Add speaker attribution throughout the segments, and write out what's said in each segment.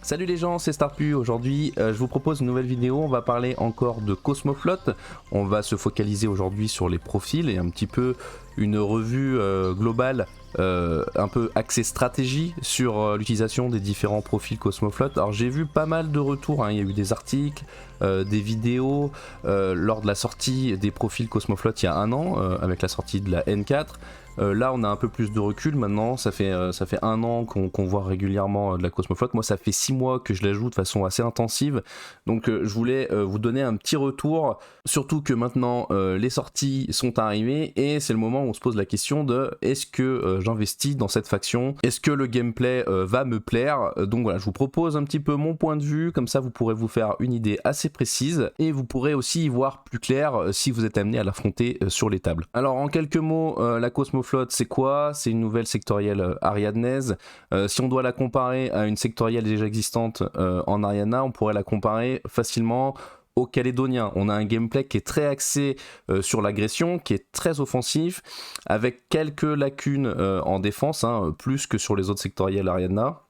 Speaker 1: Salut les gens, c'est Starpu. Aujourd'hui, je vous propose une nouvelle vidéo. On va parler encore de Cosmoflot. On va se focaliser aujourd'hui sur les profils et un petit peu une revue globale, un peu axée stratégie sur l'utilisation des différents profils Cosmoflot. Alors j'ai vu pas mal de retours, hein. Il y a eu des articles, des vidéos lors de la sortie des profils Cosmoflot il y a un an, avec la sortie de la N4. Là on a un peu plus de recul maintenant, ça fait un an qu'on voit régulièrement de la Cosmoflot. Moi ça fait 6 mois que je la joue de façon assez intensive, donc je voulais vous donner un petit retour, surtout que maintenant les sorties sont arrivées et c'est le moment où on se pose la question de est-ce que j'investis dans cette faction, est-ce que le gameplay va me plaire. Donc voilà, je vous propose un petit peu mon point de vue, comme ça vous pourrez vous faire une idée assez précise et vous pourrez aussi y voir plus clair si vous êtes amené à l'affronter sur les tables. Alors en quelques mots, la Cosmoflot c'est quoi? C'est une nouvelle sectorielle ariadnaise. Si on doit la comparer à une sectorielle déjà existante en Ariana, on pourrait la comparer facilement aux Calédoniens. On a un gameplay qui est très axé sur l'agression, qui est très offensif, avec quelques lacunes en défense, hein, plus que sur les autres sectorielles Ariana.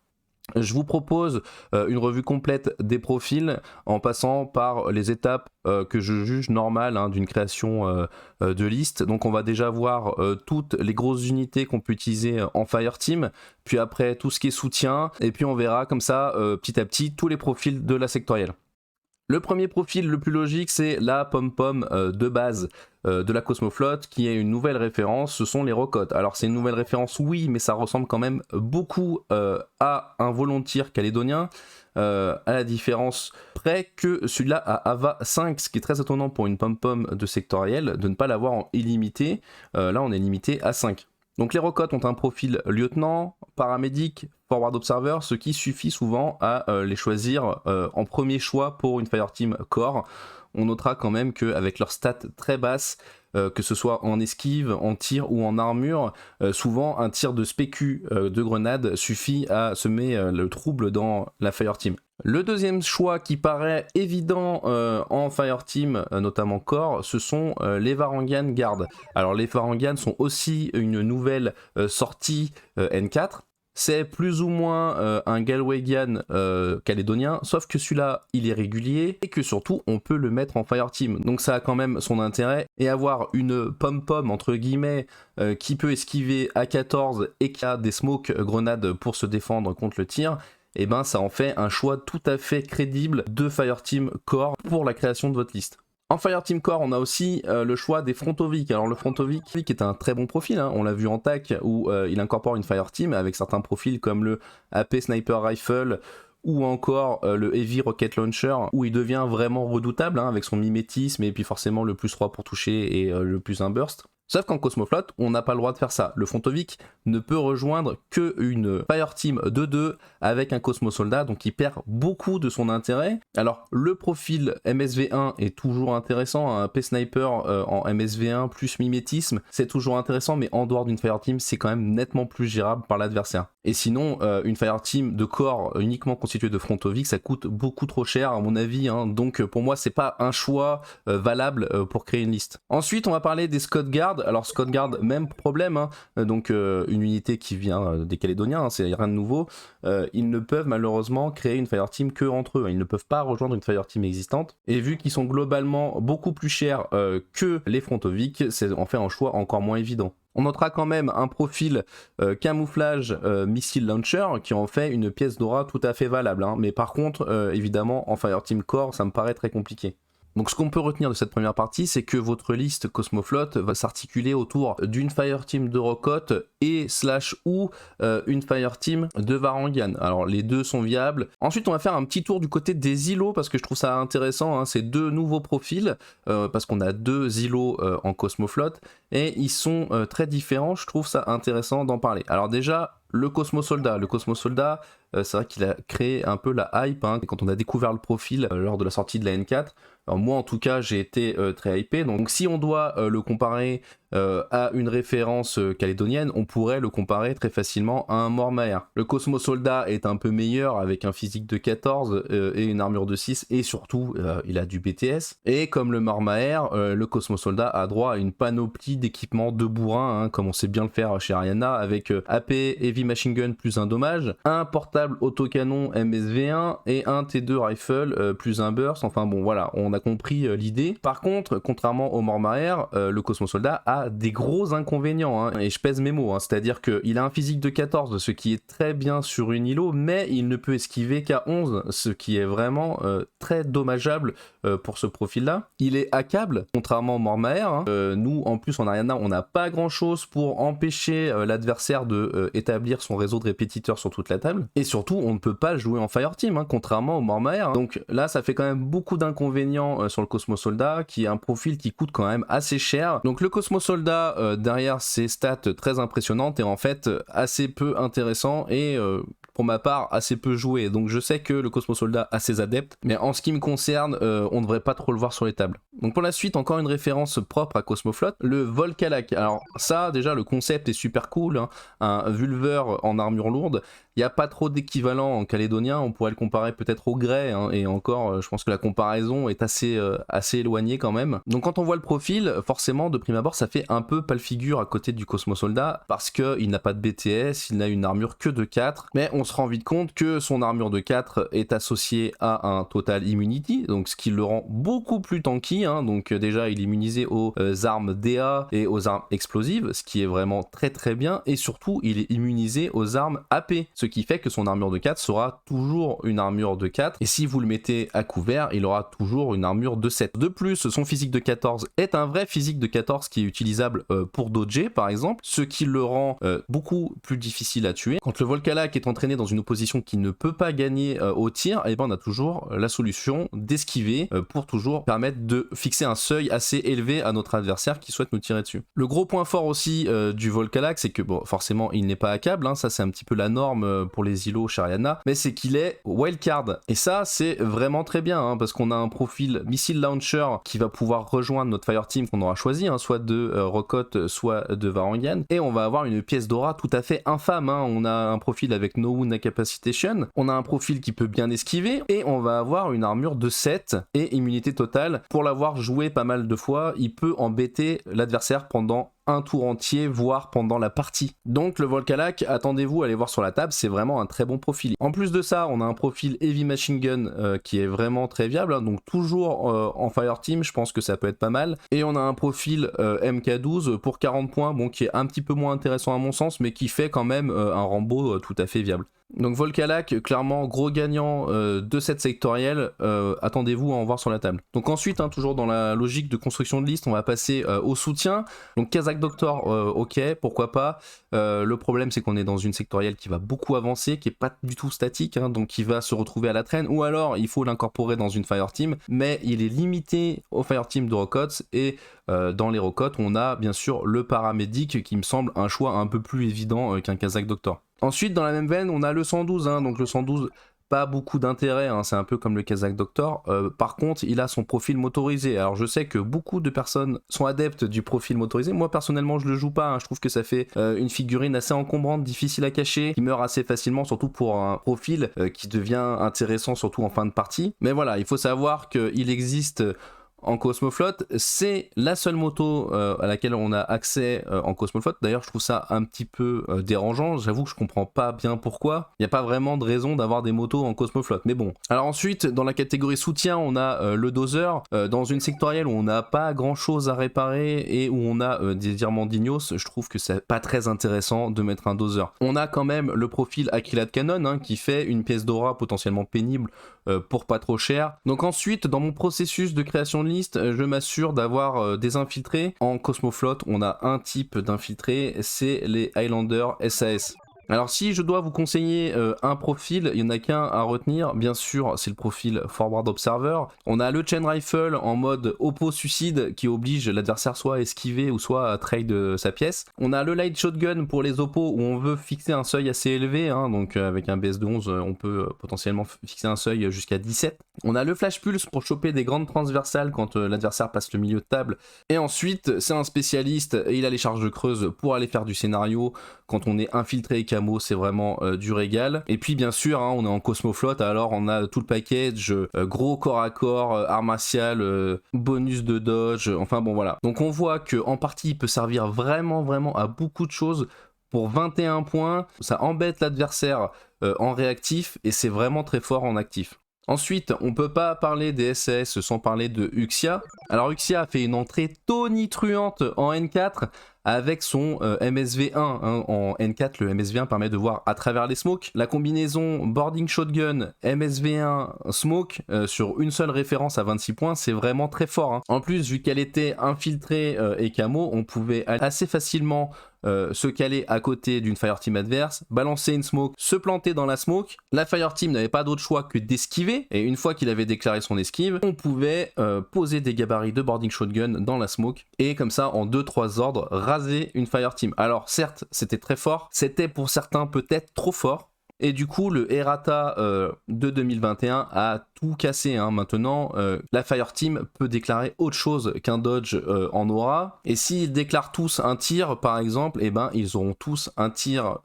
Speaker 1: Je vous propose une revue complète des profils en passant par les étapes que je juge normales, hein, d'une création de liste. Donc on va déjà voir toutes les grosses unités qu'on peut utiliser en Fireteam, puis après tout ce qui est soutien, et puis on verra comme ça petit à petit tous les profils de la sectorielle. Le premier profil le plus logique, c'est la pom-pom de base de la Cosmoflot, qui est une nouvelle référence, ce sont les rocottes. Alors c'est une nouvelle référence, oui, mais ça ressemble quand même beaucoup à un volontiers calédonien, à la différence près que celui-là a Ava 5, ce qui est très étonnant pour une pom-pom de sectoriel, de ne pas l'avoir en illimité. Là on est limité à 5. Donc les rocottes ont un profil lieutenant, paramédic, forward observer, ce qui suffit souvent à les choisir en premier choix pour une Fireteam Core. On notera quand même qu'avec leurs stats très basses, que ce soit en esquive, en tir ou en armure, souvent un tir de spécu de grenade suffit à semer le trouble dans la Fireteam. Le deuxième choix qui paraît évident en Fireteam, notamment Core, ce sont les Varangian Guard. Alors les Varangian sont aussi une nouvelle sortie N4. C'est plus ou moins un Galwegian calédonien, sauf que celui-là il est régulier et que surtout on peut le mettre en Fireteam. Donc ça a quand même son intérêt, et avoir une pom-pom entre guillemets qui peut esquiver à 14 et qui a des smoke grenades pour se défendre contre le tir, et ben ça en fait un choix tout à fait crédible de Fireteam Core pour la création de votre liste. En Fireteam Core, on a aussi le choix des Frontovic. Alors le Frontovic est un très bon profil, hein. On l'a vu en TAC où il incorpore une Fireteam avec certains profils comme le AP Sniper Rifle ou encore le Heavy Rocket Launcher, où il devient vraiment redoutable, hein, avec son mimétisme et puis forcément le plus 3 pour toucher et le plus 1 burst. Sauf qu'en Cosmoflot, on n'a pas le droit de faire ça. Le Frontovic ne peut rejoindre qu'une Fireteam de 2 avec un Cosmosoldat, donc il perd beaucoup de son intérêt. Alors le profil MSV1 est toujours intéressant, un P-Sniper en MSV1 plus mimétisme, c'est toujours intéressant, mais en dehors d'une Fireteam, c'est quand même nettement plus gérable par l'adversaire. Et sinon, une Fireteam de corps uniquement constituée de Frontovic, ça coûte beaucoup trop cher à mon avis, hein. Donc pour moi, c'est pas un choix valable pour créer une liste. Ensuite, on va parler des Scott Guard. Alors Scott Guard, même problème, hein. Donc une unité qui vient des Calédoniens, hein, c'est rien de nouveau. Ils ne peuvent malheureusement créer une Fireteam que entre eux, hein. Ils ne peuvent pas rejoindre une Fireteam existante. Et vu qu'ils sont globalement beaucoup plus chers que les Frontovic, c'est en fait un choix encore moins évident. On notera quand même un profil camouflage missile launcher qui en fait une pièce d'aura tout à fait valable, hein. Mais par contre, évidemment, en Fireteam Core, ça me paraît très compliqué. Donc ce qu'on peut retenir de cette première partie, c'est que votre liste Cosmoflot va s'articuler autour d'une Fireteam de Rocotte et ou une Fireteam de Varangian. Alors les deux sont viables. Ensuite on va faire un petit tour du côté des îlots, parce que je trouve ça intéressant, hein, ces deux nouveaux profils, parce qu'on a deux îlots en Cosmoflot, et ils sont très différents, je trouve ça intéressant d'en parler. Alors déjà, le Cosmosoldat, c'est vrai qu'il a créé un peu la hype, hein, quand on a découvert le profil lors de la sortie de la N4. Alors moi en tout cas j'ai été très hypé, donc si on doit le comparer a une référence calédonienne, on pourrait le comparer très facilement à un Mormaer. Le Cosmo Soldat est un peu meilleur avec un physique de 14 et une armure de 6 et surtout il a du BTS. Et comme le Mormaer, le Cosmo Soldat a droit à une panoplie d'équipements de bourrin, hein, comme on sait bien le faire chez Ariana, avec AP Heavy Machine Gun plus un dommage, un portable autocanon MSV1 et un T2 rifle plus un burst. Enfin bon voilà, on a compris l'idée. Par contre, contrairement au Mormaer, le Cosmo Soldat a des gros inconvénients, hein, et je pèse mes mots, hein, c'est-à-dire qu'il a un physique de 14, ce qui est très bien sur une îlot, mais il ne peut esquiver qu'à 11, ce qui est vraiment très dommageable pour ce profil-là. Il est hackable, contrairement au Mormaer, hein. Nous, en plus, en Ariana, on n'a pas grand-chose pour empêcher l'adversaire de établir son réseau de répétiteurs sur toute la table, et surtout, on ne peut pas jouer en Fireteam, hein, contrairement au Mormaer. Donc là, ça fait quand même beaucoup d'inconvénients sur le Cosmo Soldat, qui est un profil qui coûte quand même assez cher. Donc le Cosmo Soldat, derrière ses stats très impressionnantes, est en fait assez peu intéressant et pour ma part assez peu joué. Donc je sais que le Cosmo Soldat a ses adeptes, mais en ce qui me concerne, on ne devrait pas trop le voir sur les tables. Donc pour la suite, encore une référence propre à Cosmoflot, le Volcalak. Alors ça, déjà, le concept est super cool, hein. Un Vulver en armure lourde. Il n'y a pas trop d'équivalent en calédonien, on pourrait le comparer peut-être au Grey, hein, et encore, je pense que la comparaison est assez éloignée quand même. Donc quand on voit le profil, forcément, de prime abord, ça fait un peu pâle figure à côté du Cosmo Soldat, parce qu'il n'a pas de BTS, il n'a une armure que de 4, mais on se rend vite compte que son armure de 4 est associée à un Total Immunity, donc ce qui le rend beaucoup plus tanky, hein. Donc déjà il est immunisé aux armes DA et aux armes explosives, ce qui est vraiment très très bien, et surtout il est immunisé aux armes AP, ce qui fait que son armure de 4 sera toujours une armure de 4, et si vous le mettez à couvert, il aura toujours une armure de 7. De plus, son physique de 14 est un vrai physique de 14 qui est utilisable pour dodger par exemple, ce qui le rend beaucoup plus difficile à tuer. Quand le Volcalak est entraîné dans une opposition qui ne peut pas gagner au tir, et ben on a toujours la solution d'esquiver pour toujours permettre de fixer un seuil assez élevé à notre adversaire qui souhaite nous tirer dessus. Le gros point fort aussi du Volcalak, c'est que bon, forcément il n'est pas hackable, hein, ça c'est un petit peu la norme pour les îlots chez Ariana, mais c'est qu'il est wildcard, et ça c'est vraiment très bien, hein, parce qu'on a un profil missile launcher qui va pouvoir rejoindre notre fireteam qu'on aura choisi, hein, soit de Rokot, soit de Varangian, et on va avoir une pièce d'aura tout à fait infâme, hein. On a un profil avec no wound incapacitation, on a un profil qui peut bien esquiver, et on va avoir une armure de 7 et immunité totale. Pour l'avoir joué pas mal de fois, il peut embêter l'adversaire pendant un tour entier, voire pendant la partie. Donc le Volcalak, attendez-vous à aller voir sur la table, c'est vraiment un très bon profil. En plus de ça, on a un profil Heavy Machine Gun qui est vraiment très viable, hein, donc toujours en Fireteam, je pense que ça peut être pas mal. Et on a un profil MK12 pour 40 points, bon, qui est un petit peu moins intéressant à mon sens, mais qui fait quand même un Rambo tout à fait viable. Donc Volcalak, clairement gros gagnant de cette sectorielle, attendez-vous à en voir sur la table. Donc ensuite, hein, toujours dans la logique de construction de liste, on va passer au soutien. Donc Kazakh Doctor, ok, pourquoi pas. Le problème c'est qu'on est dans une sectorielle qui va beaucoup avancer, qui est pas du tout statique, hein, donc qui va se retrouver à la traîne, ou alors il faut l'incorporer dans une Fireteam, mais il est limité au Fireteam de Rokots, et dans les Rokots on a bien sûr le paramédic qui me semble un choix un peu plus évident qu'un Kazakh Doctor. Ensuite, dans la même veine, on a le 112, hein, donc le 112, pas beaucoup d'intérêt, hein, c'est un peu comme le Kazakh Doctor. Par contre, il a son profil motorisé. Alors je sais que beaucoup de personnes sont adeptes du profil motorisé. Moi personnellement, je le joue pas, hein. Je trouve que ça fait une figurine assez encombrante, difficile à cacher, qui meurt assez facilement, surtout pour un profil qui devient intéressant, surtout en fin de partie. Mais voilà, il faut savoir qu'il existe en Cosmoflot, c'est la seule moto à laquelle on a accès en Cosmoflot. D'ailleurs, je trouve ça un petit peu dérangeant. J'avoue que je comprends pas bien pourquoi. Il n'y a pas vraiment de raison d'avoir des motos en Cosmoflot. Mais bon. Alors ensuite, dans la catégorie soutien, on a le doseur. Dans une sectorielle où on n'a pas grand chose à réparer et où on a des Diamandignos, je trouve que c'est pas très intéressant de mettre un doseur. On a quand même le profil Acrylate Cannon, hein, qui fait une pièce d'aura potentiellement pénible pour pas trop cher. Donc ensuite, dans mon processus de création de liste, je m'assure d'avoir des infiltrés. En Cosmoflot, on a un type d'infiltré, c'est les Highlander SAS. Alors si je dois vous conseiller un profil, il n'y en a qu'un à retenir, bien sûr c'est le profil Forward Observer. On a le Chain Rifle en mode oppo-suicide qui oblige l'adversaire soit à esquiver ou soit à trade sa pièce. On a le Light Shotgun pour les oppos où on veut fixer un seuil assez élevé, hein, donc avec un BS de 11 on peut potentiellement fixer un seuil jusqu'à 17. On a le Flash Pulse pour choper des grandes transversales quand l'adversaire passe le milieu de table. Et ensuite c'est un spécialiste et il a les charges creuses pour aller faire du scénario. Quand on est infiltré et camo, c'est vraiment du régal. Et puis bien sûr, hein, on est en Cosmoflot, alors on a tout le package, gros corps à corps, art martial, bonus de dodge, enfin bon voilà. Donc on voit qu'en partie, il peut servir vraiment à beaucoup de choses. Pour 21 points, ça embête l'adversaire en réactif et c'est vraiment très fort en actif. Ensuite, on peut pas parler des SAS sans parler de Uxia. Alors Uxia a fait une entrée tonitruante en N4 avec son MSV1. Hein. En N4, le MSV1 permet de voir à travers les smokes. La combinaison Boarding Shotgun, MSV1, Smoke sur une seule référence à 26 points, c'est vraiment très fort. Hein. En plus, vu qu'elle était infiltrée et camo, on pouvait assez facilement se caler à côté d'une fireteam adverse, balancer une smoke, se planter dans la smoke. La fireteam n'avait pas d'autre choix que d'esquiver, et une fois qu'il avait déclaré son esquive, on pouvait poser des gabarits de boarding shotgun dans la smoke, et comme ça, en 2-3 ordres, raser une fireteam. Alors certes, c'était très fort, c'était pour certains peut-être trop fort, et du coup, le errata de 2021 a tout cassé. Hein. Maintenant, la Fireteam peut déclarer autre chose qu'un dodge en aura. Et s'ils déclarent tous un tir, par exemple, eh ben, ils auront tous un tir,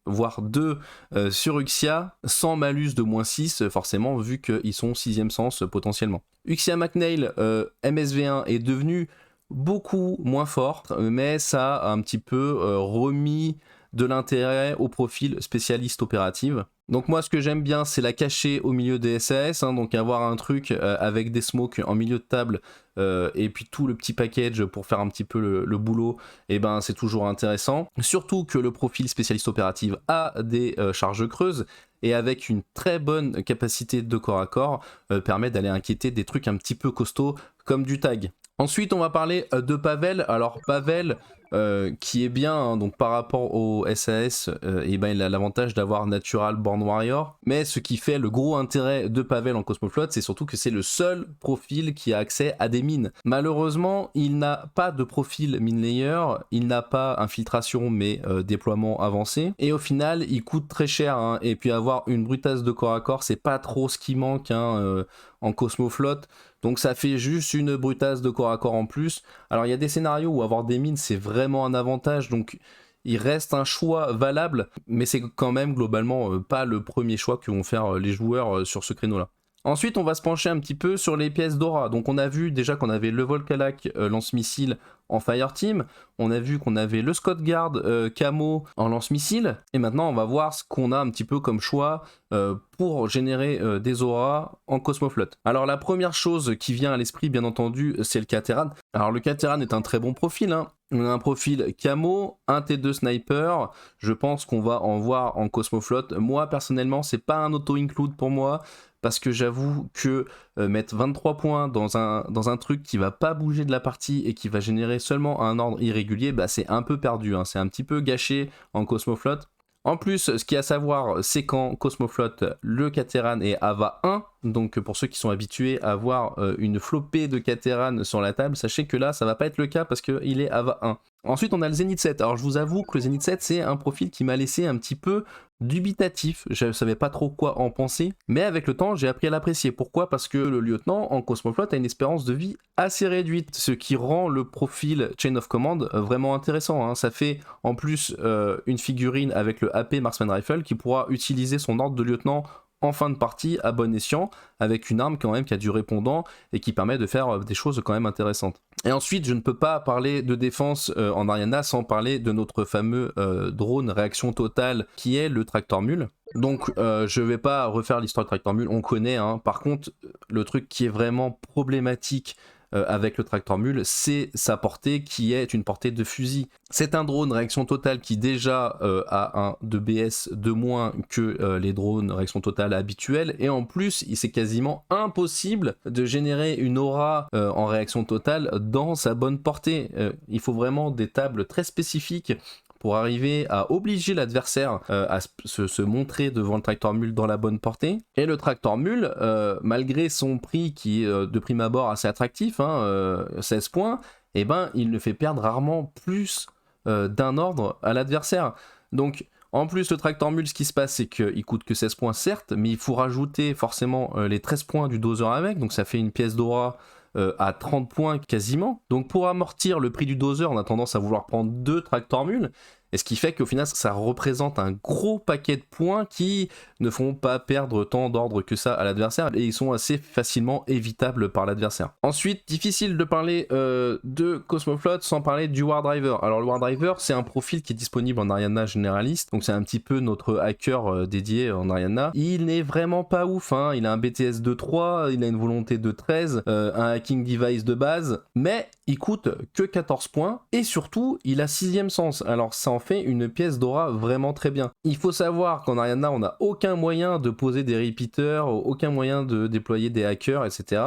Speaker 1: voire 2 sur Uxia, sans malus de -6, forcément, vu qu'ils sont 6ème sens potentiellement. Uxia McNeil, MSV1, est devenu beaucoup moins fort, mais ça a un petit peu remis de l'intérêt au profil spécialiste opérative. Donc moi ce que j'aime bien c'est la cacher au milieu des SAS, hein, donc avoir un truc avec des smokes en milieu de table et puis tout le petit package pour faire un petit peu le boulot, et ben c'est toujours intéressant. Surtout que le profil spécialiste opérative a des charges creuses et avec une très bonne capacité de corps à corps permet d'aller inquiéter des trucs un petit peu costauds comme du tag. Ensuite on va parler de Pavel. Alors Pavel qui est bien, hein, donc par rapport au SAS, et ben il a l'avantage d'avoir Natural Born Warrior, mais ce qui fait le gros intérêt de Pavel en Cosmoflot, c'est surtout que c'est le seul profil qui a accès à des mines. Malheureusement, il n'a pas de profil mine layer, il n'a pas infiltration mais déploiement avancé, et au final il coûte très cher, hein, et puis avoir une brutasse de corps à corps, c'est pas trop ce qui manque hein, en Cosmoflot. Donc ça fait juste une brutasse de corps à corps en plus. Alors il y a des scénarios où avoir des mines c'est vraiment un avantage, donc il reste un choix valable, mais c'est quand même globalement pas le premier choix que vont faire les joueurs sur ce créneau là. Ensuite on va se pencher un petit peu sur les pièces d'aura. Donc on a vu déjà qu'on avait le Volkalak lance-missile en Fireteam, on a vu qu'on avait le Scott Guard camo en lance-missile, et maintenant on va voir ce qu'on a un petit peu comme choix pour générer des auras en Cosmoflot. Alors la première chose qui vient à l'esprit bien entendu c'est le Kateran. Alors le Kateran est un très bon profil, hein. On a un profil camo, un T2 sniper, je pense qu'on va en voir en Cosmoflot. Moi personnellement c'est pas un auto-include pour moi, parce que j'avoue que mettre 23 points dans un truc qui va pas bouger de la partie et qui va générer seulement un ordre irrégulier, bah c'est un peu perdu, hein. C'est un petit peu gâché en Cosmoflot. En plus, ce qu'il y a à savoir, c'est qu'en Cosmoflot, le Kateran est AVA 1, donc pour ceux qui sont habitués à avoir une flopée de Kateran sur la table, sachez que là, ça va pas être le cas parce qu'il est AVA 1. Ensuite, on a le Zenith 7. Alors, je vous avoue que le Zenith 7, c'est un profil qui m'a laissé un petit peu dubitatif. Je ne savais pas trop quoi en penser, mais avec le temps, j'ai appris à l'apprécier. Pourquoi ? Parce que le lieutenant en Cosmoflot a une espérance de vie assez réduite, ce qui rend le profil Chain of Command vraiment intéressant. Hein. Ça fait en plus une figurine avec le AP Marksman Rifle qui pourra utiliser son ordre de lieutenant en fin de partie à bon escient, avec une arme quand même qui a du répondant et qui permet de faire des choses quand même intéressantes. Et ensuite, je ne peux pas parler de défense en Ariana sans parler de notre fameux drone réaction totale qui est le Tractor Mule. Donc je vais pas refaire l'histoire du Tractor Mule, on connaît, hein. Par contre, le truc qui est vraiment problématique avec le Tractor Mule, c'est sa portée qui est une portée de fusil. C'est un drone réaction totale qui déjà a un de BS de moins que les drones réaction totale habituels, et en plus c'est quasiment impossible de générer une aura en réaction totale dans sa bonne portée. Il faut vraiment des tables très spécifiques pour arriver à obliger l'adversaire à se montrer devant le tracteur mule dans la bonne portée. Et le tracteur mule, malgré son prix qui est de prime abord assez attractif, 16 points, et ben il ne fait perdre rarement plus d'un ordre à l'adversaire. Donc en plus, le tracteur mule, ce qui se passe, c'est qu'il coûte que 16 points, certes, mais il faut rajouter forcément les 13 points du dozer avec, donc ça fait une pièce d'aura à 30 points quasiment. Donc pour amortir le prix du dozer, on a tendance à vouloir prendre 2 tracteurs mules, et ce qui fait qu'au final, ça représente un gros paquet de points qui ne font pas perdre tant d'ordre que ça à l'adversaire, et ils sont assez facilement évitables par l'adversaire. Ensuite, difficile de parler de Cosmoflot sans parler du War Driver. Alors le War Driver, c'est un profil qui est disponible en Ariana généraliste, donc c'est un petit peu notre hacker dédié en Ariana. Il n'est vraiment pas ouf, hein. Il a un BTS de 3, il a une volonté de 13, un hacking device de base, mais il coûte que 14 points, et surtout, il a 6ème sens. Alors ça en fait une pièce d'aura vraiment très bien. Il faut savoir qu'en Ariana, on n'a aucun moyen de poser des repeaters, aucun moyen de déployer des hackers, etc.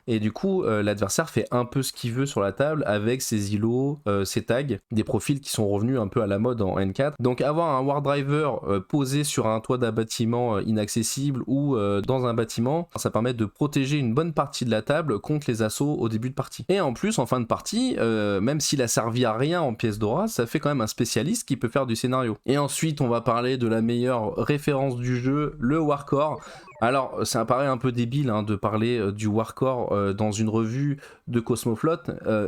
Speaker 1: Et du coup, l'adversaire fait un peu ce qu'il veut sur la table avec ses îlots, ses tags, des profils qui sont revenus un peu à la mode en N4. Donc avoir un War Driver posé sur un toit d'un bâtiment inaccessible ou dans un bâtiment, ça permet de protéger une bonne partie de la table contre les assauts au début de partie. Et en plus, en fin de partie, même s'il a servi à rien en pièce d'aura, ça fait quand même un spécialiste qui peut faire du scénario. Et ensuite, on va parler de la meilleure référence du jeu, le Warcore. Alors, ça paraît un peu débile de parler du Warcore dans une revue de Cosmoflot,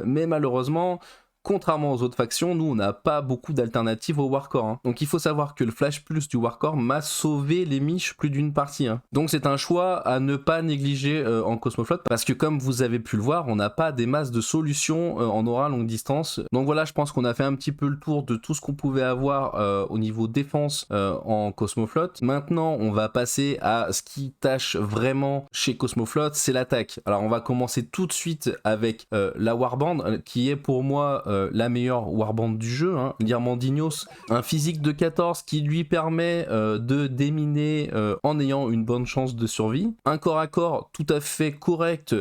Speaker 1: mais malheureusement, contrairement aux autres factions, nous on n'a pas beaucoup d'alternatives au Warcore. Hein. Donc il faut savoir que le Flash Plus du Warcore m'a sauvé les miches plus d'une partie. Hein. Donc c'est un choix à ne pas négliger en Cosmoflot, parce que comme vous avez pu le voir, on n'a pas des masses de solutions en aura longue distance. Donc voilà, je pense qu'on a fait un petit peu le tour de tout ce qu'on pouvait avoir au niveau défense en Cosmoflot. Maintenant, on va passer à ce qui tâche vraiment chez Cosmoflot, c'est l'attaque. Alors on va commencer tout de suite avec la Warband, qui est pour moi la meilleure warband du jeu, hein. L'Irmandignos, un physique de 14 qui lui permet de déminer en ayant une bonne chance de survie, un corps à corps tout à fait correct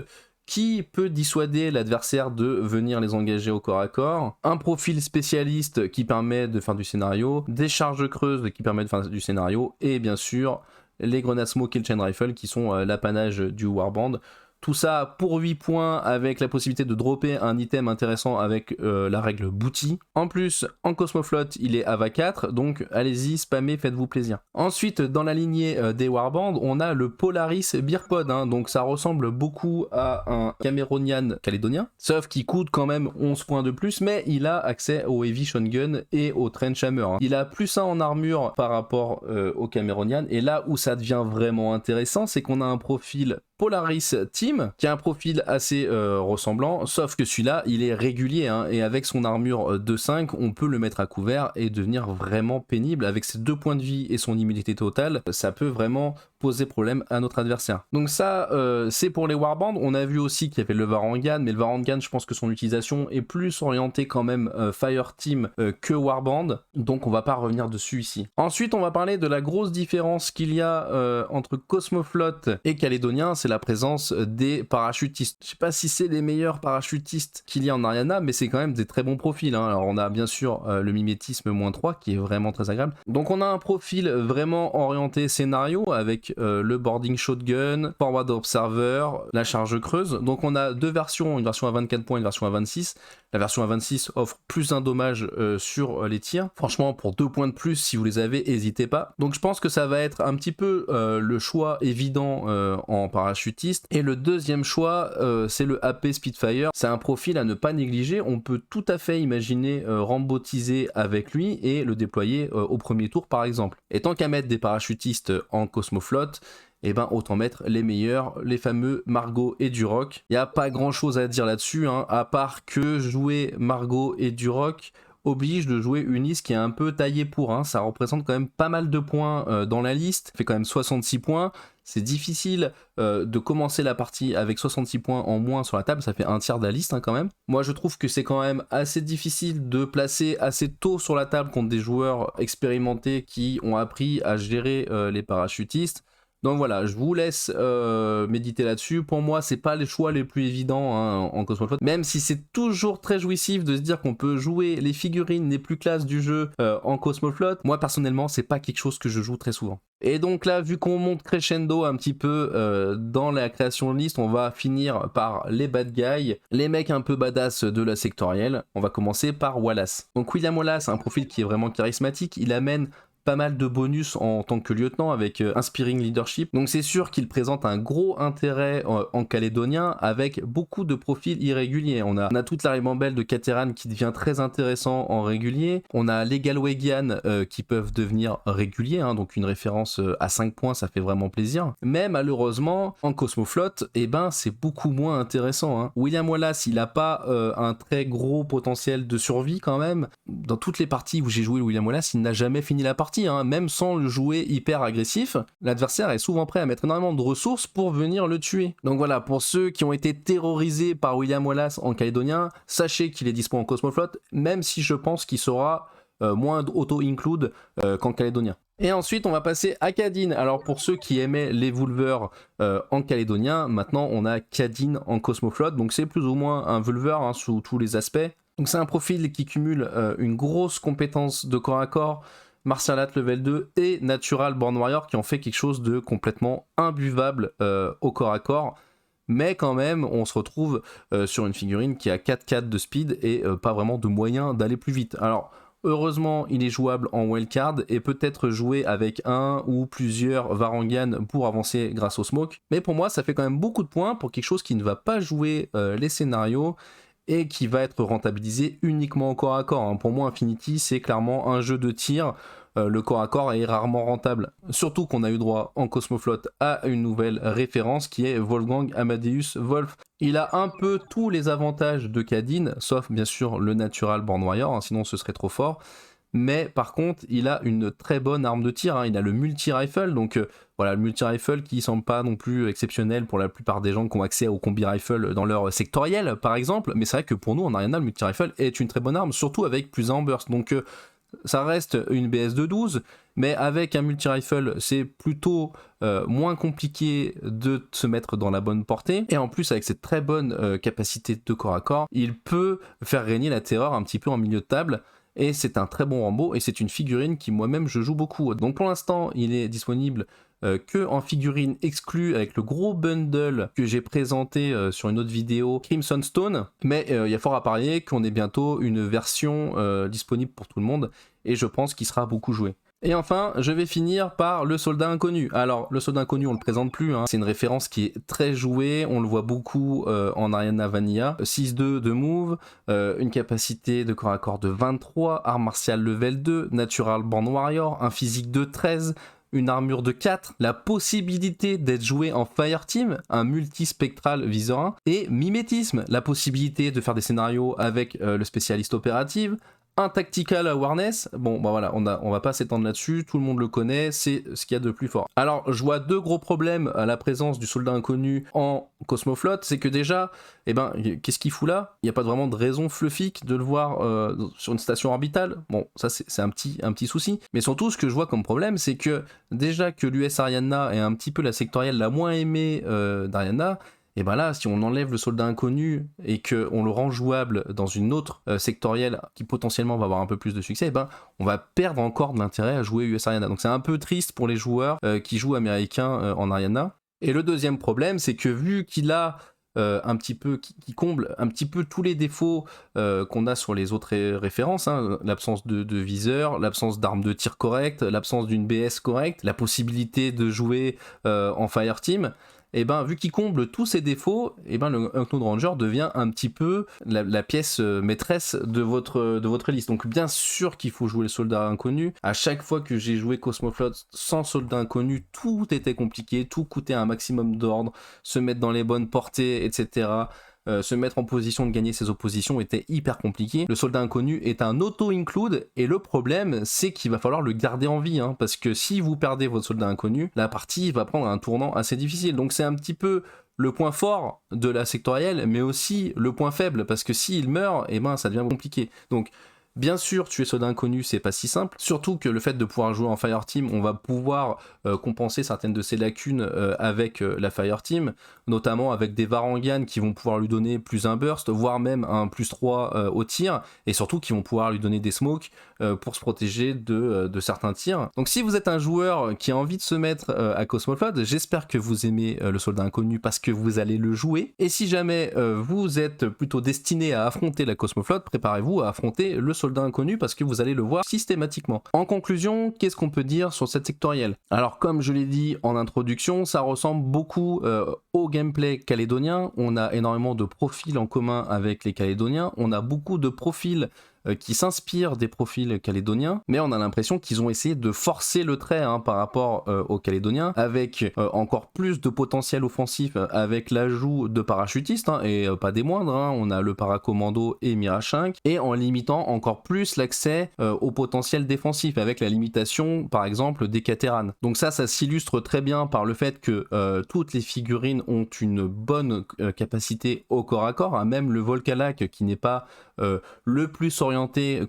Speaker 1: qui peut dissuader l'adversaire de venir les engager au corps à corps, un profil spécialiste qui permet de faire du scénario, des charges creuses qui permettent de faire du scénario, et bien sûr les grenades smoke et le chain rifle qui sont l'apanage du warband. Tout ça pour 8 points avec la possibilité de dropper un item intéressant avec la règle booty. En plus, en Cosmoflot, il est AVA 4, donc allez-y, spammez, faites-vous plaisir. Ensuite, dans la lignée des Warbands, on a le Polaris Beerpod, hein, donc ça ressemble beaucoup à un Cameronian calédonien, sauf qu'il coûte quand même 11 points de plus, mais il a accès au Heavy Shotgun et au Trench Hammer. Hein. Il a plus 1 en armure par rapport au Cameronian, et là où ça devient vraiment intéressant, c'est qu'on a un profil Polaris Team, qui a un profil assez ressemblant, sauf que celui-là, il est régulier, hein, et avec son armure 2-5, on peut le mettre à couvert et devenir vraiment pénible. Avec ses 2 points de vie et son immunité totale, ça peut vraiment poser problème à notre adversaire. Donc ça, c'est pour les Warbands. On a vu aussi qu'il y avait le Varangan, mais le Varangan, je pense que son utilisation est plus orientée quand même Fireteam que Warband, donc on va pas revenir dessus ici. Ensuite, on va parler de la grosse différence qu'il y a entre Cosmoflot et Calédonien, c'est la présence des parachutistes. Je sais pas si c'est les meilleurs parachutistes qu'il y a en Ariana, mais c'est quand même des très bons profils. Hein. Alors on a bien sûr le mimétisme -3 qui est vraiment très agréable. Donc on a un profil vraiment orienté scénario avec le boarding shotgun, forward observer, la charge creuse. Donc on a 2 versions, une version à 24 points et une version à 26. La version à 26 offre plus d'un dommage sur les tirs. Franchement, pour 2 points de plus, si vous les avez, n'hésitez pas. Donc je pense que ça va être un petit peu le choix évident en parachutiste. Et le deuxième choix, c'est le AP Spitfire. C'est un profil à ne pas négliger. On peut tout à fait imaginer rambotiser avec lui et le déployer au premier tour par exemple. Et tant qu'à mettre des parachutistes en Cosmoflot, et ben autant mettre les meilleurs, les fameux Margot et Duroc. Il n'y a pas grand chose à dire là-dessus, hein, à part que jouer Margot et Duroc oblige de jouer une liste qui est un peu taillée pour, hein. Ça représente quand même pas mal de points dans la liste, ça fait quand même 66 points. C'est difficile de commencer la partie avec 66 points en moins sur la table, ça fait un tiers de la liste hein, quand même. Moi je trouve que c'est quand même assez difficile de placer assez tôt sur la table contre des joueurs expérimentés qui ont appris à gérer les parachutistes. Donc voilà, je vous laisse méditer là-dessus. Pour moi, c'est pas les choix les plus évidents hein, en Cosmoflot, même si c'est toujours très jouissif de se dire qu'on peut jouer les figurines les plus classes du jeu en Cosmoflot. Moi personnellement, c'est pas quelque chose que je joue très souvent. Et donc là, vu qu'on monte crescendo un petit peu dans la création de liste, on va finir par les bad guys, les mecs un peu badass de la sectorielle. On va commencer par Wallace. Donc William Wallace a un profil qui est vraiment charismatique, il amène pas mal de bonus en tant que lieutenant avec Inspiring Leadership. Donc c'est sûr qu'il présente un gros intérêt en calédonien avec beaucoup de profils irréguliers. On a toute la ribambelle de Cateran qui devient très intéressant en régulier. On a les Galwegian qui peuvent devenir réguliers, hein, donc une référence à 5 points, ça fait vraiment plaisir. Mais malheureusement, en Cosmoflot, eh ben, c'est beaucoup moins intéressant. Hein. William Wallace, il a pas un très gros potentiel de survie quand même. Dans toutes les parties où j'ai joué William Wallace, il n'a jamais fini la partie. Hein, même sans le jouer hyper agressif, l'adversaire est souvent prêt à mettre énormément de ressources pour venir le tuer. Donc voilà, pour ceux qui ont été terrorisés par William Wallace en calédonien, sachez qu'il est dispo en Cosmoflot, même si je pense qu'il sera moins auto-include qu'en calédonien. Et ensuite, on va passer à Kadin. Alors, pour ceux qui aimaient les Vulvers en calédonien, maintenant on a Kadin en Cosmoflot, donc c'est plus ou moins un Vulver hein, sous tous les aspects. Donc c'est un profil qui cumule une grosse compétence de corps à corps, Martial Art level 2 et Natural Born Warrior qui en fait quelque chose de complètement imbuvable au corps à corps. Mais quand même, on se retrouve sur une figurine qui a 4-4 de speed et pas vraiment de moyen d'aller plus vite. Alors, heureusement, il est jouable en wildcard et peut-être joué avec un ou plusieurs Varangian pour avancer grâce au smoke. Mais pour moi, ça fait quand même beaucoup de points pour quelque chose qui ne va pas jouer les scénarios et qui va être rentabilisé uniquement au corps à corps. Hein. Pour moi, Infinity, c'est clairement un jeu de tir. Le corps à corps est rarement rentable. Surtout qu'on a eu droit en Cosmoflot à une nouvelle référence qui est Wolfgang Amadeus Wolf. Il a un peu tous les avantages de Kadin, sauf bien sûr le Natural Born Warrior, hein, sinon ce serait trop fort. Mais par contre, il a une très bonne arme de tir, hein. Il a le multi-rifle, donc voilà, le multi-rifle qui semble pas non plus exceptionnel pour la plupart des gens qui ont accès au combi-rifle dans leur sectoriel, par exemple, mais c'est vrai que pour nous, en Ariana, le multi-rifle est une très bonne arme, surtout avec plus 1 en burst, donc ça reste une BS de 12, mais avec un multi-rifle, c'est plutôt moins compliqué de se mettre dans la bonne portée, et en plus, avec cette très bonne capacité de corps à corps, il peut faire régner la terreur un petit peu en milieu de table, et c'est un très bon Rambo, et c'est une figurine qui moi-même je joue beaucoup. Donc pour l'instant, il est disponible que en figurine exclue avec le gros bundle que j'ai présenté sur une autre vidéo, Crimson Stone, mais il y a fort à parier qu'on ait bientôt une version disponible pour tout le monde, et je pense qu'il sera beaucoup joué. Et enfin, je vais finir par le soldat inconnu. Alors, le soldat inconnu, on le présente plus, hein. C'est une référence qui est très jouée, on le voit beaucoup en Ariana Vanilla. 6-2 de move, une capacité de corps à corps de 23, arme martiale level 2, Natural Born Warrior, un physique de 13, une armure de 4, la possibilité d'être joué en Fireteam, un multispectral viseur 1, et mimétisme, la possibilité de faire des scénarios avec le spécialiste opérative, un tactical awareness, bon bah voilà, on va pas s'étendre là-dessus, tout le monde le connaît, c'est ce qu'il y a de plus fort. Alors je vois deux gros problèmes à la présence du soldat inconnu en Cosmoflot, c'est que déjà, eh ben, qu'est-ce qu'il fout là? Il n'y a pas vraiment de raison fluffique de le voir sur une station orbitale, bon ça c'est un petit souci, mais surtout ce que je vois comme problème, c'est que déjà que l'US Ariana est un petit peu la sectorielle la moins aimée d'Ariana, et ben là, si on enlève le soldat inconnu et qu'on le rend jouable dans une autre sectorielle qui potentiellement va avoir un peu plus de succès, et ben on va perdre encore de l'intérêt à jouer US Ariana. Donc c'est un peu triste pour les joueurs qui jouent américains en Ariana. Et le deuxième problème, c'est que vu qu'il a un petit peu, qui comble un petit peu tous les défauts qu'on a sur les autres références, hein, l'absence de viseur, l'absence d'armes de tir correctes, l'absence d'une BS correcte, la possibilité de jouer en Fireteam, et ben vu qu'il comble tous ces défauts, et ben le Unknown Ranger devient un petit peu la pièce maîtresse de votre liste. Donc bien sûr qu'il faut jouer le soldat inconnu. À chaque fois que j'ai joué Cosmoflot sans soldat inconnu, tout était compliqué, tout coûtait un maximum d'ordre, se mettre dans les bonnes portées, etc. Se mettre en position de gagner ses oppositions était hyper compliqué. Le soldat inconnu est un auto-include et le problème c'est qu'il va falloir le garder en vie, hein, parce que si vous perdez votre soldat inconnu, la partie va prendre un tournant assez difficile. Donc c'est un petit peu le point fort de la sectorielle, mais aussi le point faible, parce que s'il meurt, eh ben ça devient compliqué. Donc Bien sûr, tuer soldat inconnu, c'est pas si simple, surtout que le fait de pouvoir jouer en Fireteam, on va pouvoir compenser certaines de ses lacunes avec la Fireteam, notamment avec des Varangian qui vont pouvoir lui donner plus un burst, voire même un +3 au tir, et surtout qui vont pouvoir lui donner des smokes pour se protéger de certains tirs. Donc si vous êtes un joueur qui a envie de se mettre à Cosmoflot, j'espère que vous aimez le soldat inconnu parce que vous allez le jouer, et si jamais vous êtes plutôt destiné à affronter la Cosmoflot, préparez-vous à affronter le soldat inconnu parce que vous allez le voir systématiquement. En conclusion, qu'est-ce qu'on peut dire sur cette sectorielle? Alors comme je l'ai dit en introduction, ça ressemble beaucoup au gameplay calédonien. On a énormément de profils en commun avec les Calédoniens, on a beaucoup de profils qui s'inspirent des profils calédoniens, mais on a l'impression qu'ils ont essayé de forcer le trait par rapport aux Calédoniens, avec encore plus de potentiel offensif, avec l'ajout de parachutistes, et pas des moindres, on a le paracommando et Mirage 5, et en limitant encore plus l'accès au potentiel défensif, avec la limitation par exemple des Caterans. Donc ça s'illustre très bien par le fait que toutes les figurines ont une bonne capacité au corps à corps, même le Volcalac qui n'est pas le plus orienté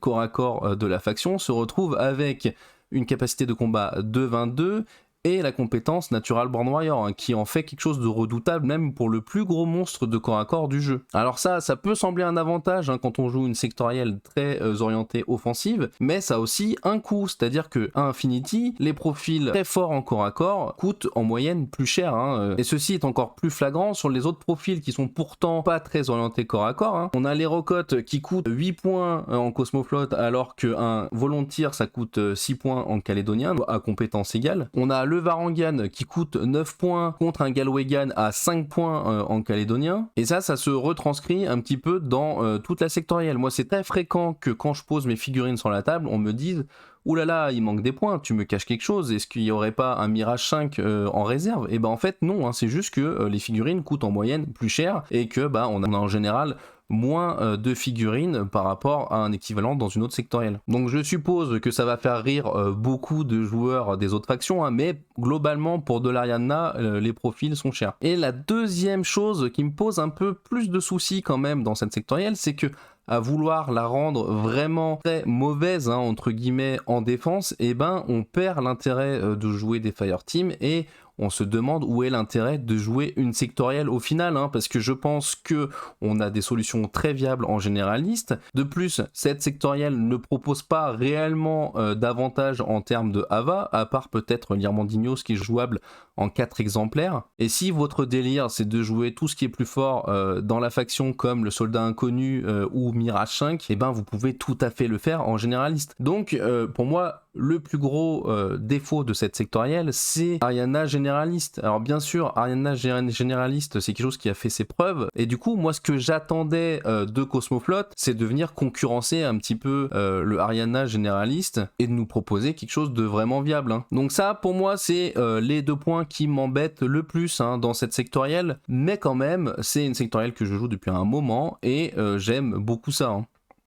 Speaker 1: corps à corps de la faction se retrouve avec une capacité de combat de 22 et la compétence Natural Born Warrior, qui en fait quelque chose de redoutable même pour le plus gros monstre de corps à corps du jeu. Alors ça peut sembler un avantage quand on joue une sectorielle très orientée offensive, mais ça a aussi un coût, c'est-à-dire que à Infinity, les profils très forts en corps à corps coûtent en moyenne plus cher, et ceci est encore plus flagrant sur les autres profils qui sont pourtant pas très orientés corps à corps. On a les Rocottes qui coûtent 8 points en Cosmoflot alors qu'un Volontiers ça coûte 6 points en Calédonien à compétence égale. On a le Varangian qui coûte 9 points contre un Galwegan à 5 points en calédonien, et ça se retranscrit un petit peu dans toute la sectorielle. Moi c'est très fréquent que quand je pose mes figurines sur la table, on me dise ouh là là, il manque des points, tu me caches quelque chose, est-ce qu'il n'y aurait pas un Mirage 5 en réserve? Et ben en fait non, c'est juste que les figurines coûtent en moyenne plus cher, et que on a en général moins de figurines par rapport à un équivalent dans une autre sectorielle. Donc je suppose que ça va faire rire beaucoup de joueurs des autres factions, mais globalement pour de l'Ariana, les profils sont chers. Et la deuxième chose qui me pose un peu plus de soucis quand même dans cette sectorielle, c'est que à vouloir la rendre vraiment très mauvaise, entre guillemets, en défense, on perd l'intérêt de jouer des Fireteam, et on se demande où est l'intérêt de jouer une sectorielle au final, parce que je pense que on a des solutions très viables en généraliste. De plus, cette sectorielle ne propose pas réellement d'avantage en termes de Hava, à part peut-être l'Irmandignos qui est jouable en 4 exemplaires. Et si votre délire c'est de jouer tout ce qui est plus fort dans la faction comme le soldat inconnu ou Mirage 5, vous pouvez tout à fait le faire en généraliste. Donc pour moi, le plus gros défaut de cette sectorielle, c'est Ariana généraliste. Alors bien sûr, Ariana généraliste, c'est quelque chose qui a fait ses preuves, et du coup, moi ce que j'attendais de Cosmoflot, c'est de venir concurrencer un petit peu le Ariana généraliste, et de nous proposer quelque chose de vraiment viable. Donc ça, pour moi, c'est les 2 points qui m'embêtent le plus dans cette sectorielle, mais quand même, c'est une sectorielle que je joue depuis un moment, et j'aime beaucoup ça.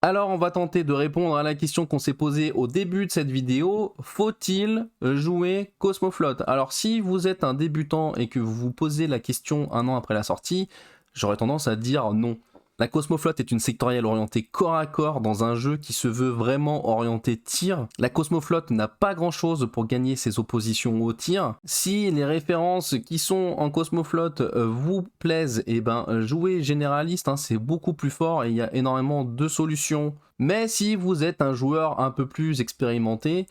Speaker 1: Alors on va tenter de répondre à la question qu'on s'est posée au début de cette vidéo, faut-il jouer Cosmoflot? Alors si vous êtes un débutant et que vous vous posez la question un an après la sortie, j'aurais tendance à dire non. La Cosmoflot est une sectorielle orientée corps à corps dans un jeu qui se veut vraiment orienté tir. La Cosmoflot n'a pas grand chose pour gagner ses oppositions au tir. Si les références qui sont en Cosmoflot vous plaisent, jouez généraliste, c'est beaucoup plus fort et il y a énormément de solutions. Mais si vous êtes un joueur un peu plus expérimenté,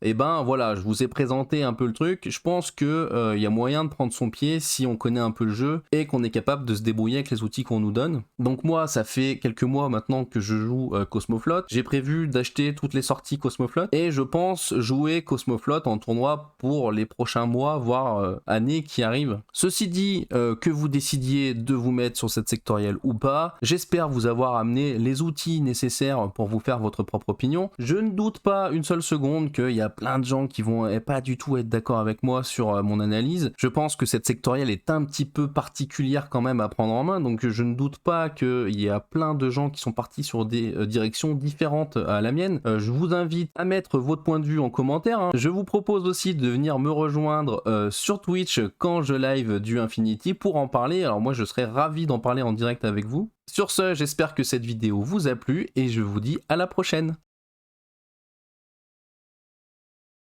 Speaker 1: voilà, je vous ai présenté un peu le truc. Je pense que y a moyen de prendre son pied si on connaît un peu le jeu et qu'on est capable de se débrouiller avec les outils qu'on nous donne. Donc moi, ça fait quelques mois maintenant que je joue Cosmoflot. J'ai prévu d'acheter toutes les sorties Cosmoflot et je pense jouer Cosmoflot en tournoi pour les prochains mois, voire années qui arrivent. Ceci dit, que vous décidiez de vous mettre sur cette sectorielle ou pas, j'espère vous avoir amené les outils nécessaires pour vous faire votre propre opinion. Je ne doute pas une seule seconde qu'il y a plein de gens qui vont pas du tout être d'accord avec moi sur mon analyse. Je pense que cette sectorielle est un petit peu particulière quand même à prendre en main, donc je ne doute pas qu'il y a plein de gens qui sont partis sur des directions différentes à la mienne. Je vous invite à mettre votre point de vue en commentaire. Je vous propose aussi de venir me rejoindre sur Twitch quand je live du Infinity pour en parler. Alors moi je serais ravi d'en parler en direct avec vous. Sur ce, j'espère que cette vidéo vous a plu et je vous dis à la prochaine.